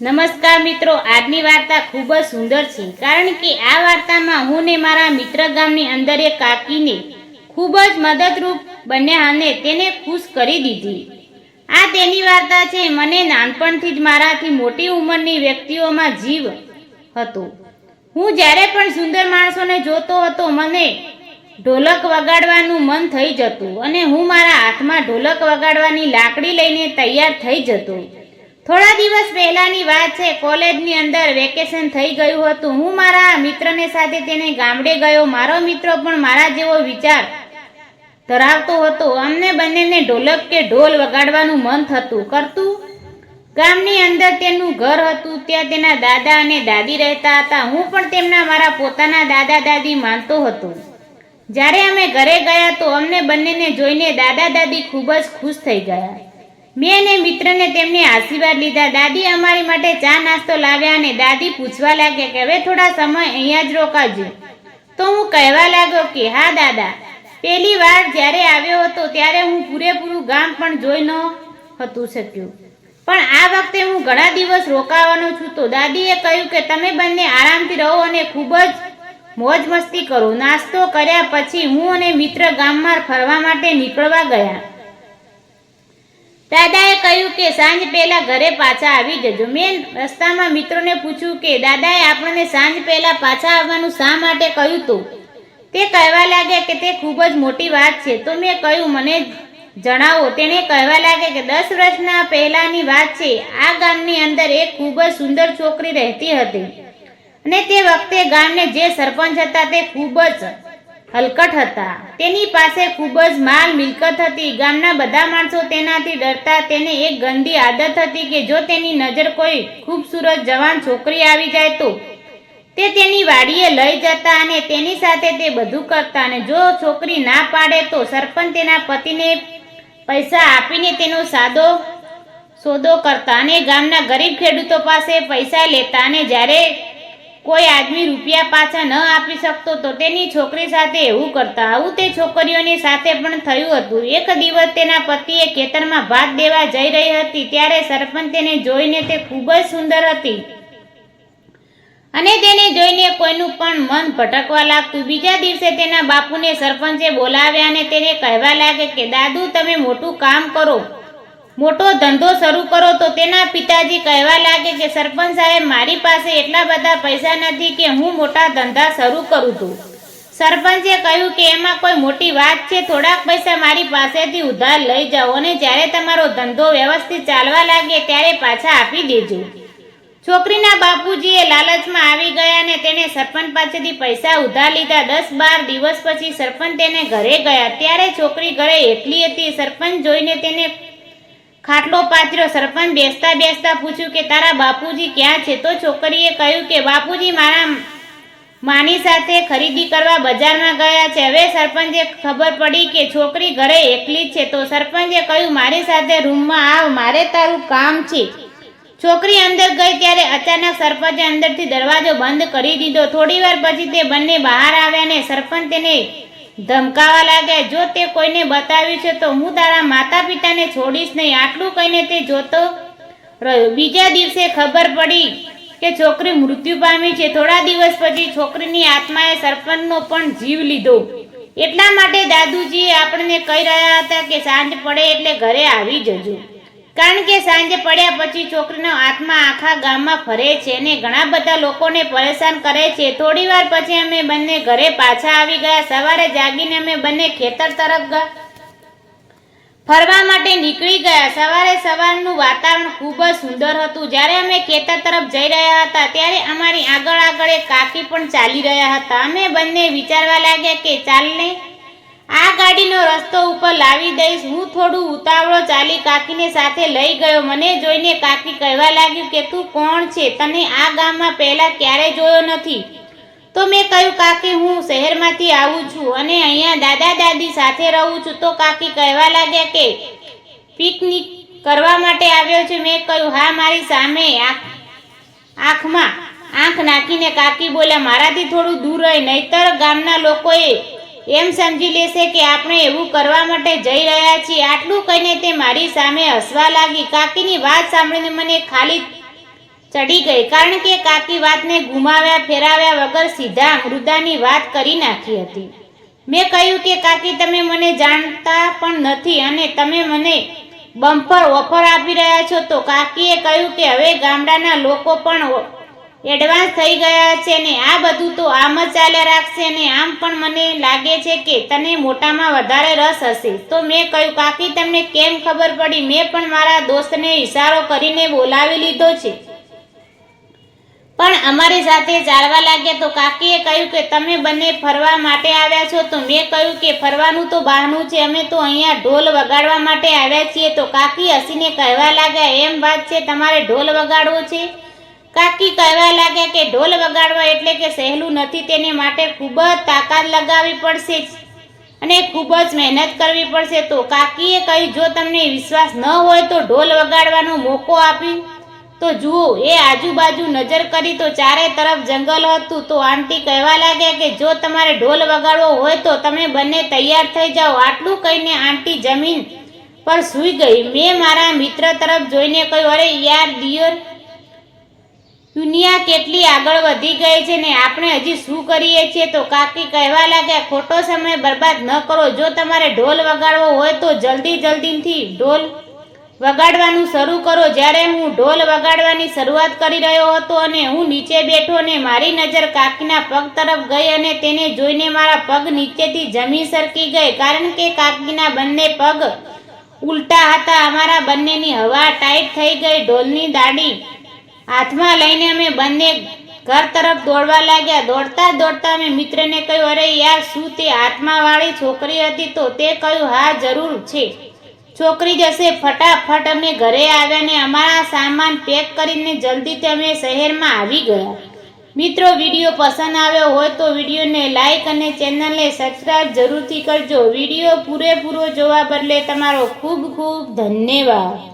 નમસ્કાર મિત્રો, આજની વાર્તા ખૂબ જ સુંદર છે કારણ કે આ વાર્તામાં હું ને મારા મિત્ર ગામની અંદર એક કાકીને ખૂબ જ મદદરૂપ બન્યા અને તેને ખુશ કરી દીધી. આ તેની વાર્તા છે. મને નાનપણથી જ મારાથી મોટી ઉંમરની વ્યક્તિઓમાં જીવ હતો. હું જ્યારે પણ સુંદર માણસોને જોતો હતો મને ઢોલક વગાડવાનું મન થઈ જતું અને હું મારા હાથમાં ઢોલક વગાડવાની લાકડી લઈને તૈયાર થઈ જતો. થોડા દિવસ પહેલાની વાત છે. કોલેજની અંદર વેકેશન થઈ ગયું હતું. હું મારા મિત્રને સાથે તેને ગામડે ગયો. મારો મિત્ર પણ મારા જેવો વિચાર ધરાવતો હતો. અમને બંનેને ઢોલક કે ઢોલ વગાડવાનું મન થતું કરતું. ગામની અંદર તેનું ઘર હતું. ત્યાં તેના દાદા અને દાદી રહેતા હતા. હું પણ તેમના મારા પોતાના દાદા દાદી માનતો હતો. જ્યારે અમે ઘરે ગયા તો અમને બંનેને જોઈને દાદા દાદી ખૂબ જ ખુશ થઈ ગયા. મેં અને મિત્રને તેમને આશીર્વાદ લીધા. દાદી અમારી માટે ચા નાસ્તો લાવ્યા અને દાદી પૂછવા લાગ્યા કે હવે થોડા સમય અહીંયા જ રોકાજો. તો હું કહેવા લાગ્યો કે હા દાદા, પહેલી વાર જ્યારે આવ્યો હતો ત્યારે હું પૂરેપૂરું ગામ પણ જોઈ ન હતું શક્યું, પણ આ વખતે હું ઘણા દિવસ રોકાવાનો છું. તો દાદીએ કહ્યું કે તમે બંને આરામથી રહો અને ખૂબ જ મોજ મસ્તી કરો. નાસ્તો કર્યા પછી હું અને મિત્ર ગામમાં ફરવા માટે નીકળવા ગયા. દાદાએ કહ્યું કે સાંજ પહેલા ઘરે પાછા આવી જજો. મેં રસ્તામાં મિત્રોને પૂછ્યું કે દાદાએ આપણને સાંજ પહેલા પાછા આવવાનું શા માટે કહ્યું? તો તે કહેવા લાગ્યા કે તે ખૂબ જ મોટી વાત છે. તો મેં કહ્યું મને જણાવો. તેણે કહેવા લાગ્યા કે 10 વર્ષના પહેલાની વાત છે. આ ગામની અંદર એક ખૂબ જ સુંદર છોકરી રહેતી હતી અને તે વખતે ગામને જે સરપંચ હતા તે ખૂબ જ હલકટ હતા. તેની પાસે ખૂબ જ માલ મિલકત હતી. ગામના બધા માણસો તેનાથી ડરતા. તેને એક ગંદી આદત હતી કે જો તેની નજર કોઈ ખૂબસૂરત જવાન છોકરી આવી જાય તો તે તેની વાડીએ લઈ જતા અને તેની સાથે તે બધું કરતા. અને જો છોકરી ના પાડે તો સરપંચ તેના પતિને પૈસા આપીને તેનો સોદો કરતા અને ગામના ગરીબ ખેડૂતો પાસે પૈસા લેતા. અને જ્યારે કોઈ આદમી રૂપિયા પાછા ન આપી શકતો તો તેની છોકરી સાથે એવું કરતા. આવું તે છોકરીઓની સાથે પણ થયું હતું. એક દિવસ તેના પતિએ ખેતરમાં ભાત દેવા જઈ રહી હતી ત્યારે સરપંચ તેને જોઈને તે ખૂબ જ સુંદર હતી અને તેને જોઈને કોઈનું પણ મન ભટકવા લાગતું. બીજા દિવસે તેના બાપુને સરપંચે બોલાવ્યા અને તેને કહેવા લાગે કે દાદુ, તમે મોટું કામ કરો, મોટો ધંધો શરૂ કરો. તો તેના પિતાજી કહેવા લાગે કે સરપંચ સાહેબ, મારી પાસે એટલા બધા પૈસા નથી કે હું મોટા ધંધા શરૂ કરું છું. સરપંચે કહ્યું કે એમાં કોઈ મોટી વાત છે. થોડાક પૈસા મારી પાસેથી ઉધાર લઈ જાઓ અને જ્યારે તમારો ધંધો વ્યવસ્થિત ચાલવા લાગે ત્યારે પાછા આપી દેજો. છોકરીના બાપુજીએ લાલચમાં આવી ગયા અને તેણે સરપંચ પાસેથી પૈસા ઉધાર લીધા. 10-12 દિવસ પછી સરપંચ તેને ઘરે ગયા ત્યારે છોકરી ઘરે એકલી હતી. સરપંચ જોઈને તેને ખાટલો પાથર્યો. સરપંચ બેસતા બેસતા પૂછ્યું કે તારા બાપુજી ક્યાં છે? તો છોકરીએ કહ્યું કે બાપુજી મારા માની સાથે ખરીદી કરવા બજારમાં ગયા છે. હવે સરપંચે ખબર પડી કે છોકરી ઘરે એકલી છે. તો સરપંચે કહ્યું મારી સાથે રૂમમાં આવ, મારે તારું કામ છે. છોકરી અંદર ગઈ ત્યારે અચાનક સરપંચે અંદરથી દરવાજો બંધ કરી દીધો. થોડી વાર પછી તે બંને બહાર આવ્યા અને સરપંચ તેને ધમકાવા લાગ્યા, જો તે કોઈને બતાવ્યું છે તો હું તારા માતા પિતાને છોડીશ નહીં. આટલું કહીને તે જોતો રહ્યો. બીજા દિવસે ખબર પડી કે છોકરી મૃત્યુ પામી છે. થોડા દિવસ પછી છોકરીની આત્માએ સરપંચનો પણ જીવ લીધો. એટલા માટે દાદુજી આપણને કહી રહ્યા હતા કે સાંજ પડે એટલે ઘરે આવી જજો, કારણ કે સાંજે પડ્યા પછી છોકરીનો આત્મા આખા ગામમાં ફરે છે અને ઘણા બધા લોકોને પરેશાન કરે છે. થોડી વાર પછી અમે બંને ઘરે પાછા આવી ગયા. સવારે જાગીને અમે બંને ખેતર તરફ ફરવા માટે નીકળી ગયા. સવારનું વાતાવરણ ખૂબ જ સુંદર હતું. જ્યારે અમે ખેતર તરફ જઈ રહ્યા હતા ત્યારે અમારી આગળ એક કાકી પણ ચાલી રહ્યા હતા. અમે બંને વિચારવા લાગ્યા કે ચાલને આ ગાડીનો રસ્તો ઉપર લાવી દઈશ. હું થોડું ઉતાવળો ચાલી કાકીને સાથે લઈ ગયો. મને જોઈને કાકી કહેવા લાગ્યું કે તું કોણ છે? તને આ ગામમાં પહેલા ક્યારે જોયો નથી. તો મેં કહ્યું કાકી, હું શહેરમાંથી આવું છું અને અહીંયા દાદા દાદી સાથે રહું છું. તો કાકી કહેવા લાગ્યા કે પિકનિક કરવા માટે આવ્યો છે. મેં કહ્યું હા. મારી સામે આંખમાં આંખ નાખીને કાકી બોલ્યા, મારાથી થોડું દૂર રહે, નહીતર ગામના લોકોએ એમ સમજી લેશે કે આપણે એવું કરવા માટે જઈ રહ્યા છીએ. આટલું કહીને તે મારી સામે હસવા લાગી. કાકીની વાત સાંભળીને મને ખાલી ચડી ગઈ, કારણ કે કાકી વાતને ગુમાવ્યા ફેરાવ્યા વગર સીધા મૃદાની વાત કરી નાખી હતી. મેં કહ્યું કે કાકી, તમે મને જાણતા પણ નથી અને તમે મને બમ્પર ઓફર આપી રહ્યા છો. તો કાકીએ કહ્યું કે હવે ગામડાના લોકો પણ એડવાન્સ થઈ ગયા છે ને આ બધું તો આમ જ ચાલ્યા રાખશે ને આમ પણ મને લાગે છે કે તને મોટામાં વધારે રસ હશે. તો મેં કહ્યું, કાકી તમને કેમ ખબર પડી? મેં પણ મારા દોસ્તને ઇશારો કરીને બોલાવી લીધો છે પણ અમારી સાથે ચાલવા લાગ્યા. તો કાકીએ કહ્યું કે તમે બંને ફરવા માટે આવ્યા છો? તો મેં કહ્યું કે ફરવાનું તો બહાનું છે, અમે તો અહીંયા ઢોલ વગાડવા માટે આવ્યા છીએ. તો કાકી હસીને કહેવા લાગ્યા, એમ વાત છે, તમારે ઢોલ વગાડવો છે? કાકી કહેવા લાગ્યા કે ઢોલ વગાડવા એટલે કે સહેલું નથી, તેને માટે ખૂબ જ તાકાત લગાવવી પડશે અને ખૂબ જ મહેનત કરવી પડશે. તો કાકીએ કહ્યું, જો તમને વિશ્વાસ ન હોય તો ઢોલ વગાડવાનો મોકો આપી તો જુઓ. એ આજુબાજુ નજર કરી તો ચારે તરફ જંગલ હતું. તો આંટી કહેવા લાગ્યા કે જો તમારે ઢોલ વગાડવો હોય તો તમે બંને તૈયાર થઈ જાઓ. આટલું કહીને આંટી જમીન પર સૂઈ ગઈ. મેં મારા મિત્ર તરફ જોઈને કહ્યું, અરે યાર ડિયર, દુનિયા કેટલી આગળ વધી ગઈ છે ને આપણે હજી શું કરીએ છીએ? તો કાકી કહેવા લાગ્યા, ખોટો સમય બરબાદ ન કરો. જો તમારે ઢોલ વગાડવો હોય તો જલ્દીથી ઢોલ વગાડવાનું શરૂ કરો. જ્યારે હું ઢોલ વગાડવાની શરૂઆત કરી રહ્યો હતો અને હું નીચે બેઠો ને મારી નજર કાકીના પગ તરફ ગઈ અને તેને જોઈને મારા પગ નીચેથી જમીન સરકી ગઈ, કારણ કે કાકીના બંને પગ ઉલટા હતા. અમારા બંનેની હવા ટાઈટ થઈ ગઈ. ઢોલની દાડી હાથમાં લઈને અમે બંને ઘર તરફ દોડવા લાગ્યા. દોડતા અમે મિત્રને કહ્યું, અરે યાર, શું તે હાથમાં વાળી છોકરી હતી? તો તે કહ્યું, હા જરૂર છે, છોકરી જશે. ફટાફટ અમે ઘરે આવ્યા ને અમારા સામાન પેક કરીને જલ્દીથી અમે શહેરમાં આવી ગયા. મિત્રો, વિડીયો પસંદ આવ્યો હોય તો વિડીયોને લાઈક અને ચેનલને સબસ્ક્રાઈબ જરૂરથી કરજો. વિડીયો પૂરેપૂરો જોવા બદલે તમારો ખૂબ ખૂબ ધન્યવાદ.